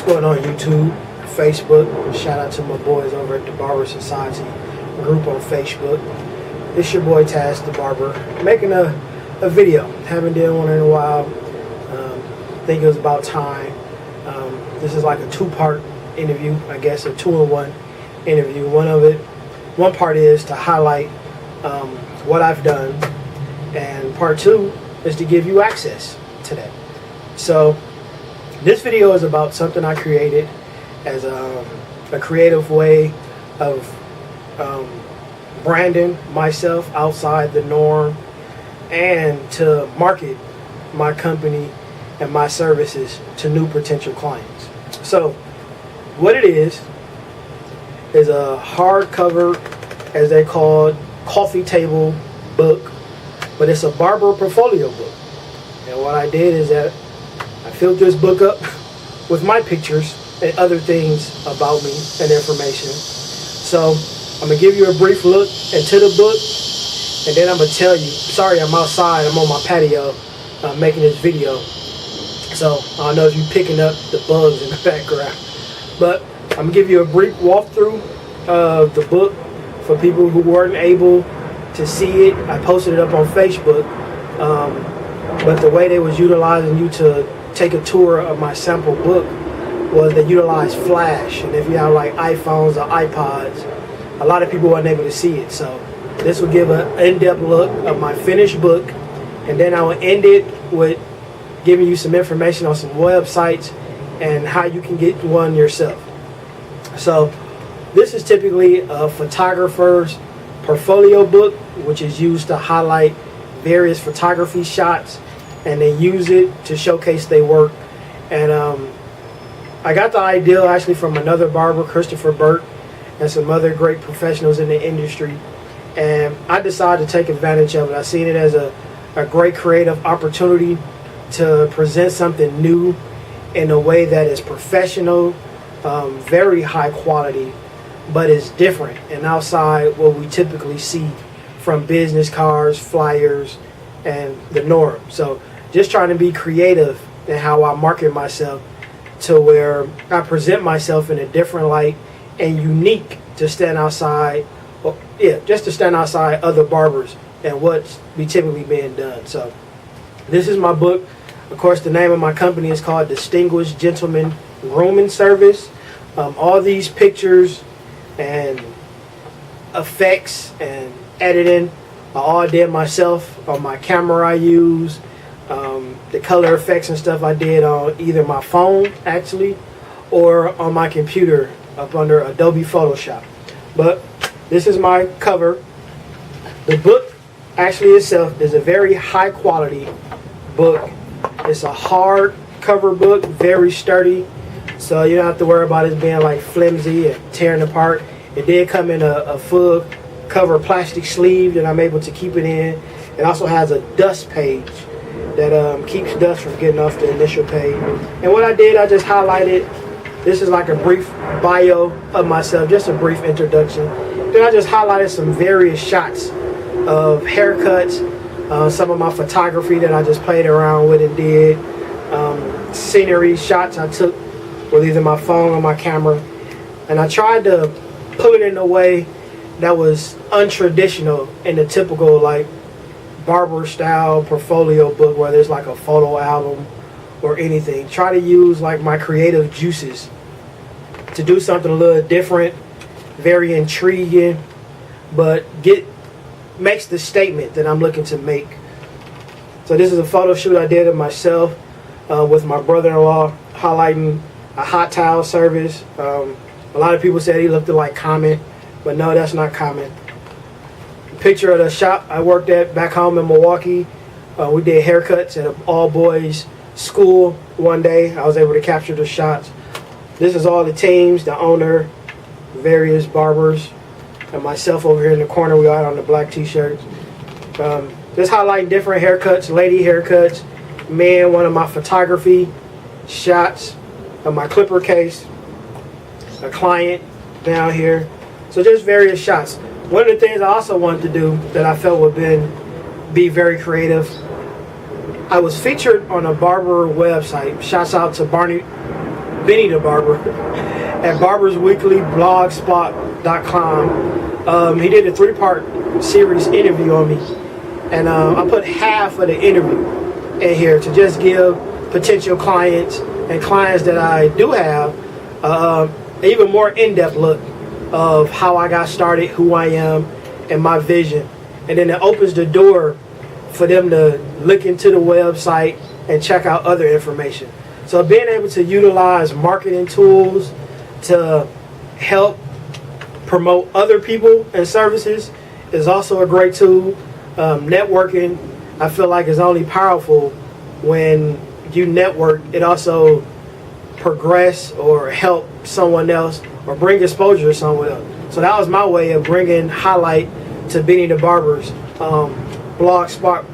going on YouTube, Facebook? Shout out to my boys over at the Barber Society group on Facebook. It's your boy TazThaBarber making a video. Haven't done one in a while. I think it was about time. This is like a two-part interview, I guess, a two-in-one interview. One part is to highlight what I've done, and part two is to give you access to that. So this video is about something I created as a creative way of branding myself outside the norm and to market my company and my services to new potential clients. So what it is a hardcover, as they call it, coffee table book, but it's a barber portfolio book. And what I did is that I filled this book up with my pictures and other things about me and information. So I'm going to give you a brief look into the book, and then I'm going to tell you, sorry, I'm outside, I'm on my patio making this video. So I don't know if you're picking up the bugs in the background. But I'm going to give you a brief walkthrough of the book for people who weren't able to see it. I posted it up on Facebook, but the way they was utilizing you to take a tour of my sample book was they utilized Flash. And if you have like iPhones or iPods, a lot of people weren't able to see it. So this will give an in-depth look of my finished book, and then I will end it with giving you some information on some websites and how you can get one yourself. So this is typically a photographer's portfolio book, which is used to highlight various photography shots, and they use it to showcase their work. And I got the idea actually from another barber, Christopher Burt, and some other great professionals in the industry, and I decided to take advantage of it. I seen it as a great creative opportunity to present something new in a way that is professional, very high quality, but is different and outside what we typically see from business cards, flyers, and the norm. So just trying to be creative in how I market myself to where I present myself in a different light and unique to stand outside, well, yeah, just to stand outside other barbers and what's be typically being done. So this is my book. Of course, the name of my company is called Distinguished Gentleman Grooming Service. All these pictures and effects and editing I all did myself on my camera I use. The color effects and stuff I did on either my phone actually or on my computer up under Adobe Photoshop. But this is my cover. The book actually itself is a very high quality book. It's a hard cover book, very sturdy, so you don't have to worry about it being like flimsy and tearing apart. It did come in a full cover plastic sleeve that I'm able to keep it in. It also has a dust page that keeps dust from getting off the initial page. And what I did, I just highlighted, this is like a brief bio of myself, just a brief introduction. Then I just highlighted some various shots of haircuts, some of my photography that I just played around with and did, scenery shots I took with either my phone or my camera, and I tried to put it in a way that was untraditional in the typical like barber style portfolio book where there's like a photo album or anything. Try to use like my creative juices to do something a little different, very intriguing, but makes the statement that I'm looking to make. So this is a photo shoot I did of myself with my brother-in-law, highlighting a hot towel service. A lot of people said he looked like Common, but no, that's not Common. Picture of the shop I worked at back home in Milwaukee. We did haircuts at an all-boys school one day. I was able to capture the shots. This is all the teams, the owner, various barbers, and myself over here in the corner. We all had on the black t-shirts. Just highlighting different haircuts, lady haircuts, men, one of my photography shots of my clipper case, a client down here. So just various shots. One of the things I also wanted to do that I felt would be very creative, I was featured on a Barber website. Shouts out to Benny the Barber at barbersweeklyblogspot.com. He did a 3-part series interview on me, and I put half of the interview in here to just give potential clients and clients that I do have an even more in-depth look of how I got started, who I am, and my vision. And then it opens the door for them to look into the website and check out other information. So being able to utilize marketing tools to help promote other people and services is also a great tool. Networking, I feel like, is only powerful when you network. It also progress or help someone else or bring exposure to someone else. So that was my way of bringing highlight to Benny the Barber's blogspot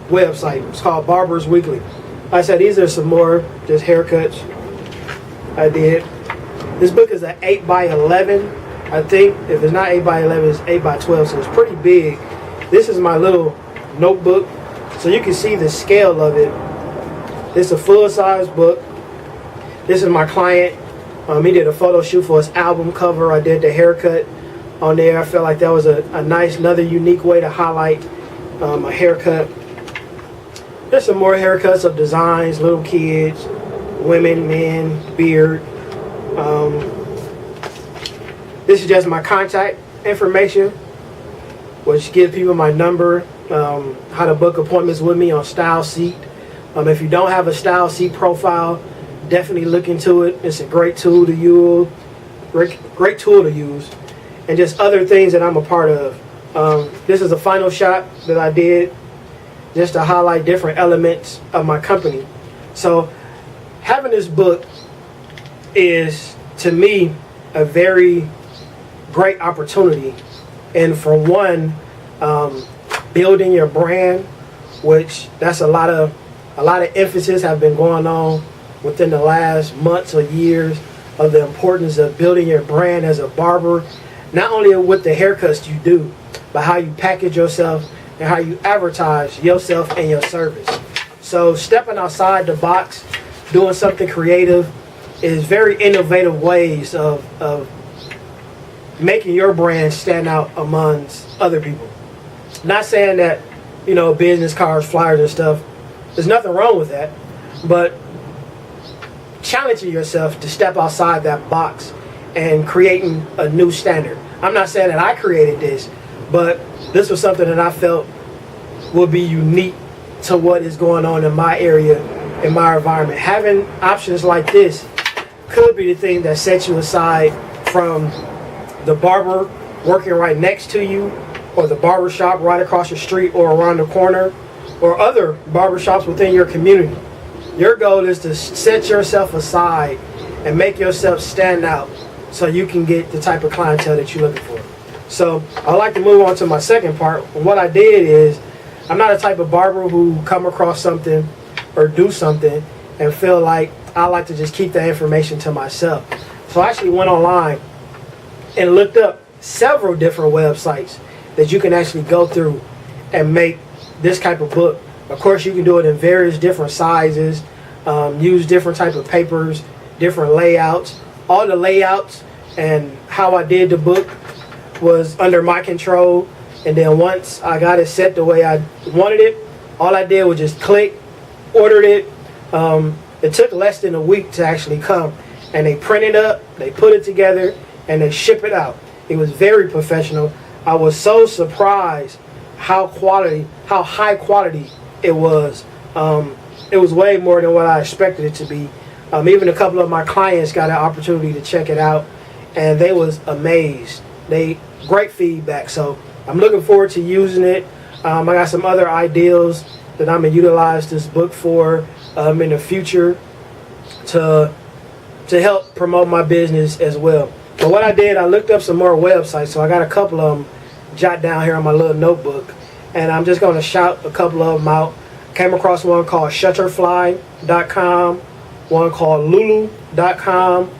website. It's called Barbers Weekly. Like I said, these are some more just haircuts I did. This book is an 8x11. I think if it's not 8x11, it's 8x12, so it's pretty big. This is my little notebook, so you can see the scale of it. It's a full-size book. This is my client. He did a photo shoot for his album cover. I did the haircut on there. I felt like that was a nice, another unique way to highlight a haircut. There's some more haircuts of designs, little kids, women, men, beard. This is just my contact information, which gives people my number, how to book appointments with me on Style Seat. If you don't have a Style Seat profile, definitely look into it. It's a great tool to use, great tool to use, and just other things that I'm a part of. This is a final shot that I did just to highlight different elements of my company. So having this book is, to me, a very great opportunity. And for one, building your brand, which that's a lot of emphasis have been going on within the last months or years of the importance of building your brand as a barber, not only with the haircuts you do, but how you package yourself and how you advertise yourself and your service. So stepping outside the box, doing something creative, is very innovative ways of making your brand stand out amongst other people. Not saying that, business cards, flyers and stuff, there's nothing wrong with that, but challenging yourself to step outside that box and creating a new standard. I'm not saying that I created this, but this was something that I felt would be unique to what is going on in my area, in my environment. Having options like this could be the thing that sets you aside from the barber working right next to you, or the barber shop right across the street or around the corner, or other barber shops within your community. Your goal is to set yourself aside and make yourself stand out so you can get the type of clientele that you're looking for. So I'd like to move on to my second part. What I did is, I'm not a type of barber who come across something or do something and feel like I like to just keep that information to myself. So I actually went online and looked up several different websites that you can actually go through and make this type of book. Of course, you can do it in various different sizes, use different type of papers, different layouts. All the layouts and how I did the book was under my control. And then once I got it set the way I wanted it, all I did was just click, ordered it. It took less than a week to actually come. And they print it up, they put it together, and they ship it out. It was very professional. I was so surprised how high quality it was. It was way more than what I expected it to be. Even a couple of my clients got an opportunity to check it out, and they was amazed. Great feedback. So I'm looking forward to using it. I got some other ideas that I'm gonna utilize this book for in the future to help promote my business as well. But what I did, I looked up some more websites. So I got a couple of them jot down here on my little notebook, and I'm just going to shout a couple of them out. Came across one called Shutterfly.com, one called Lulu.com,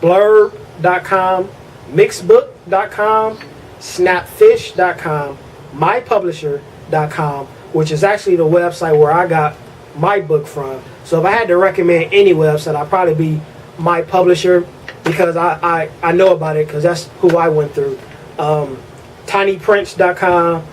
Blurb.com, Mixbook.com, Snapfish.com, MyPublisher.com, which is actually the website where I got my book from. So if I had to recommend any website, I'd probably be my publisher because I know about it because that's who I went through. tinyprints.com,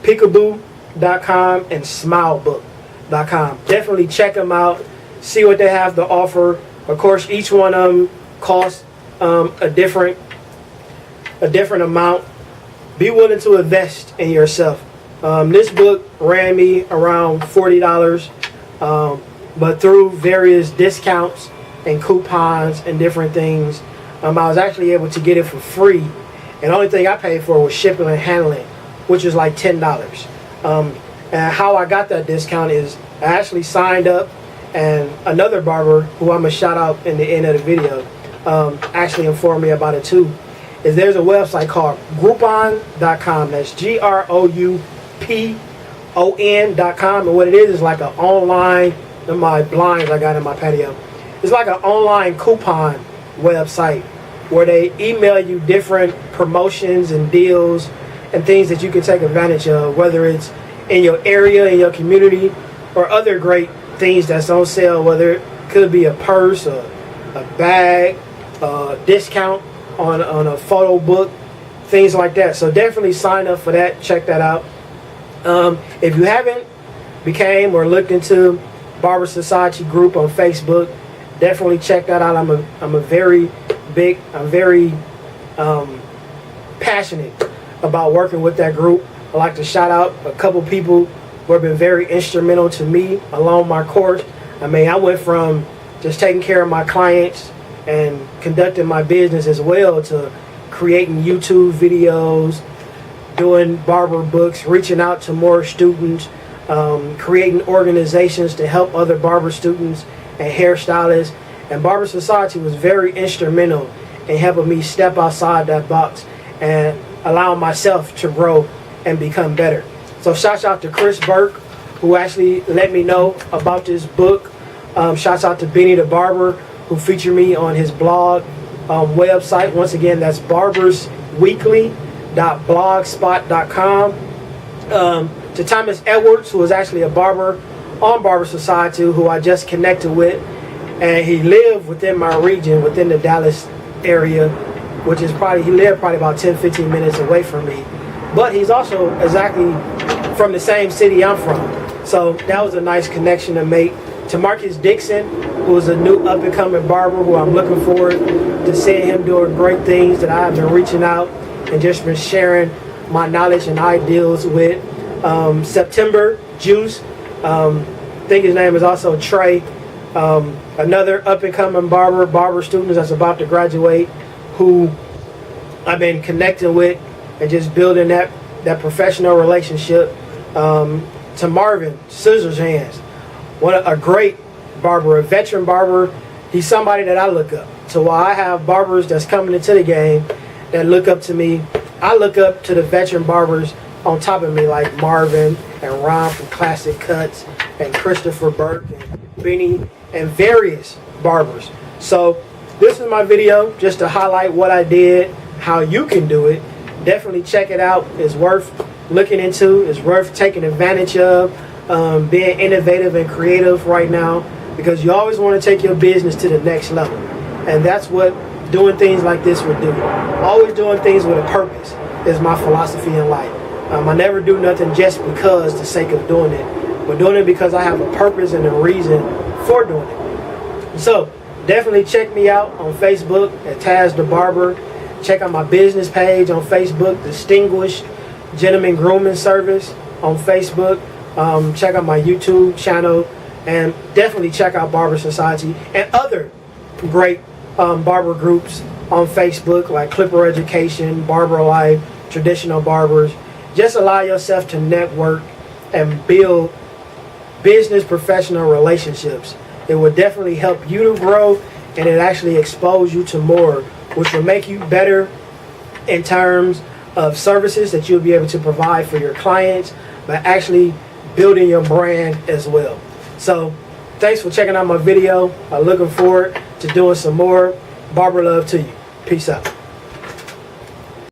peekaboo.com, and smilebook.com. Definitely check them out, see what they have to offer. Of course, each one of them costs a different amount. Be willing to invest in yourself. This book ran me around $40, but through various discounts and coupons and different things, I was actually able to get it for free. And the only thing I paid for was shipping and handling, which was like $10. And how I got that discount is I actually signed up, and another barber, who I'm going to shout out in the end of the video, actually informed me about it too, is there's a website called Groupon.com. That's GROUPON.com. And what it is like an online, in my blinds I got in my patio, it's like an online coupon website where they email you different promotions and deals and things that you can take advantage of, whether it's in your area, in your community, or other great things that's on sale, whether it could be a purse, a bag, discount on a photo book, things like that. So definitely sign up for that. Check that out. If you haven't became or looked into Barber Society group on Facebook, definitely check that out. I'm very passionate about working with that group. I'd like to shout out a couple people who have been very instrumental to me along my course. I mean, I went from just taking care of my clients and conducting my business as well to creating YouTube videos, doing barber books, reaching out to more students, creating organizations to help other barber students and hairstylists. And Barber Society was very instrumental in helping me step outside that box and allow myself to grow and become better. So shouts out to Chris Burke, who actually let me know about this book. Shouts out to Benny the Barber, who featured me on his blog website. Once again, that's barbersweekly.blogspot.com. To Thomas Edwards, who is actually a barber on Barber Society, who I just connected with, and he lived within my region, within the Dallas area, which is he lived probably about 10-15 minutes away from me, but he's also exactly from the same city I'm from. So that was a nice connection to make. To Marcus Dixon, who is a new up-and-coming barber who I'm looking forward to seeing him doing great things, that I've been reaching out and just been sharing my knowledge and ideals with. September Juice, I think his name is also Trey, another up-and-coming barber student that's about to graduate, who I've been connecting with and just building that professional relationship. To Marvin Scissors Hands, a great barber, a veteran barber. He's somebody that I look up. So while I have barbers that's coming into the game that look up to me, I look up to the veteran barbers on top of me, like Marvin and Ron from Classic Cuts, and Christopher Burke and Benny, and various barbers. So this is my video just to highlight what I did, how you can do it. Definitely check it out. It's worth looking into. It's worth taking advantage of. Being innovative and creative right now, because you always want to take your business to the next level, and that's what doing things like this would do. Always doing things with a purpose is my philosophy in life. I never do nothing just because the sake of doing it, but doing it because I have a purpose and a reason for doing it. So definitely check me out on Facebook at TazThaBarber. Check out my business page on Facebook, Distinguished Gentleman Grooming Service on Facebook. Check out my YouTube channel, and definitely check out Barber Society and other great barber groups on Facebook, like Clipper Education, Barber Life, Traditional Barbers. Just allow yourself to network and build business professional relationships. It will definitely help you to grow, and it actually expose you to more, which will make you better in terms of services that you'll be able to provide for your clients, but actually building your brand as well. So thanks for checking out my video. I'm looking forward to doing some more. Barber love to you. Peace out.